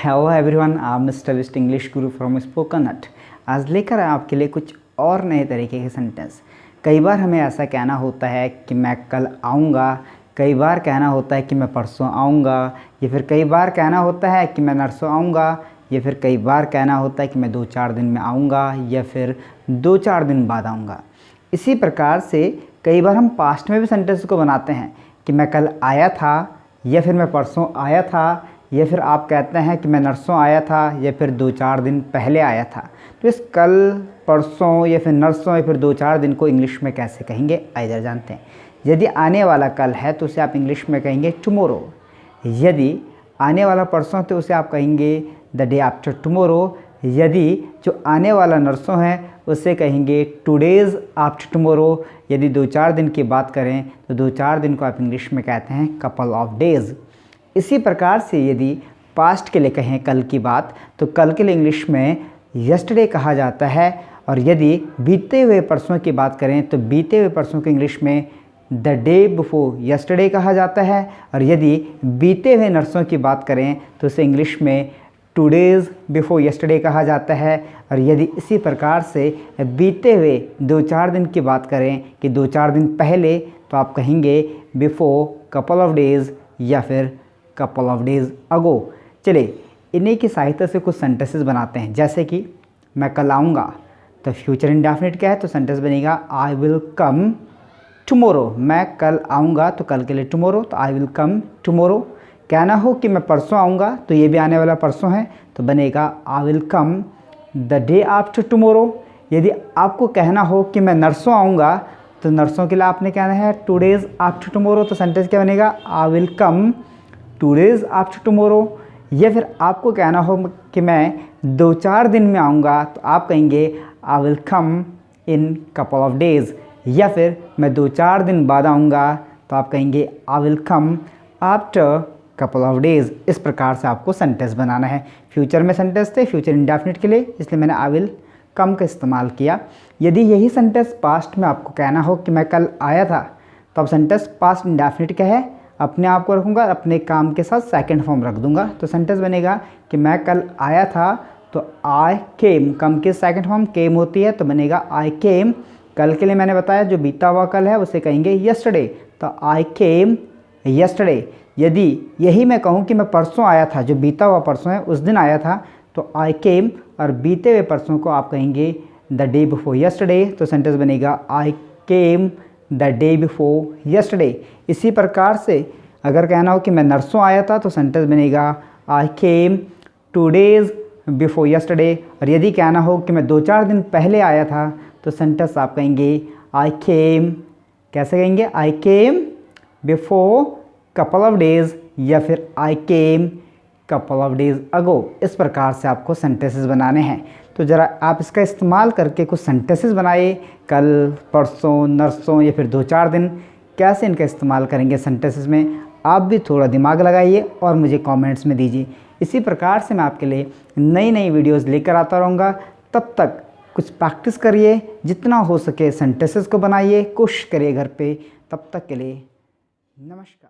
Hello everyone, आप mister list English Guru from spoken हट। आज लेकर आए आपके लिए कुछ और नए तरीके के सेंटेंस। कई बार हमें ऐसा कहना होता है कि मैं कल आऊँगा, कई बार कहना होता है कि मैं परसों आऊँगा, या फिर कई बार कहना होता है कि मैं नरसों आऊँगा, या फिर कई बार कहना होता है कि मैं 2-4 दिन में आऊँगा, या फिर 2-4 दिन बाद आऊँगा। इसी प्रकार से कई बार हम पास्ट में भी सेंटेंस को बनाते हैं कि मैं कल आया था, या फिर मैं परसों आया था, या फिर आप कहते हैं कि मैं नरसों आया था, या फिर 2-4 दिन पहले आया था। तो इस कल, परसों या फिर नरसों या फिर 2-4 दिन को इंग्लिश में कैसे कहेंगे आइए जानते हैं। यदि आने वाला कल है तो उसे आप इंग्लिश में कहेंगे टुमारो। यदि आने वाला परसों तो उसे आप कहेंगे द डे आफ्टर टुमारो। यदि जो आने वाला नरसों है उसे कहेंगे टुडेज़ आफ्टर टुमारो। यदि 2-4 दिन की बात करें तो 2-4 दिन को आप इंग्लिश में कहते हैं कपल ऑफ डेज़। इसी प्रकार से यदि पास्ट के लिए कहें कल की बात तो कल के लिए इंग्लिश में यस्टरडे कहा जाता है, और यदि बीते हुए परसों की बात करें तो बीते हुए परसों को इंग्लिश में द डे बिफोर यस्टरडे कहा जाता है, और यदि बीते हुए नरसों की बात करें तो उसे इंग्लिश में टुडेज़ बिफोर यस्टरडे कहा जाता है। और यदि इसी प्रकार से बीते हुए 2-4 दिन की बात करें कि 2-4 दिन पहले तो आप कहेंगे बिफोर कपल ऑफ डेज़ या फिर कपल ऑफ डेज़ अगो। चलिए इन्हीं की सहायता से कुछ सेंटेंसेस बनाते हैं। जैसे कि मैं कल आऊँगा तो फ्यूचर इंडेफिनिट क्या है, तो सेंटेंस बनेगा आई विल कम टुमारो। मैं कल आऊँगा तो कल के लिए टुमारो, तो आई विल कम टुमारो। कहना हो कि मैं परसों आऊँगा तो ये भी आने वाला परसों है, तो बनेगा I will come the day after tomorrow. यदि आपको कहना हो कि मैं नरसों आऊँगा तो नरसों के लिए आपने कहना है टुडेज़ आफ्टर टुमारो, तो सेंटेंस क्या बनेगा I will come today's after tomorrow. या फिर आपको कहना हो कि मैं 2-4 दिन में आऊँगा तो आप कहेंगे I will come in couple of days. या फिर मैं 2-4 दिन बाद आऊँगा तो आप कहेंगे I will come after couple of days. इस प्रकार से आपको सेंटेंस बनाना है। फ्यूचर में सेंटेंस थे फ्यूचर इंडेफिनिट के लिए, इसलिए मैंने आई विल कम का इस्तेमाल किया। यदि यही सेंटेंस पास्ट में आपको कहना हो कि मैं कल आया था तो अब सेंटेंस पास्ट इंडेफिनिट क्या है, अपने आप को रखूँगा, अपने काम के साथ सेकंड फॉर्म रख दूंगा, तो सेंटेंस बनेगा कि मैं कल आया था तो आई केम। कम की सेकंड फॉर्म केम होती है, तो बनेगा आई केम। कल के लिए मैंने बताया जो बीता हुआ कल है उसे कहेंगे यस्टरडे, तो आई केम यस्टरडे। यदि यही मैं कहूँ कि मैं परसों आया था, जो बीता हुआ परसों है उस दिन आया था, तो आई केम, और बीते हुए परसों को आप कहेंगे द डे बिफोर यस्टरडे, तो सेंटेंस बनेगा I came the day before yesterday. इसी प्रकार से अगर कहना हो कि मैं नरसों आया था तो सेंटेंस बनेगा I came 2 days before yesterday. और यदि कहना हो कि मैं 2-4 दिन पहले आया था तो सेंटेंस आप कहेंगे आई केम, कैसे कहेंगे, I came before couple of days, या फिर I came couple of days ago. इस प्रकार से आपको सेंटेंसेस बनाने हैं। तो ज़रा आप इसका इस्तेमाल करके कुछ सेंटेंसेस बनाइए। कल, परसों, नरसों या फिर 2-4 दिन कैसे इनका इस्तेमाल करेंगे सेंटेंसेस में, आप भी थोड़ा दिमाग लगाइए और मुझे कमेंट्स में दीजिए। इसी प्रकार से मैं आपके लिए नई नई वीडियोस लेकर आता रहूँगा। तब तक कुछ प्रैक्टिस करिए, जितना हो सके सेंटेंसेस को बनाइए, कोशिश करिए घर पे। तब तक के लिए नमस्कार।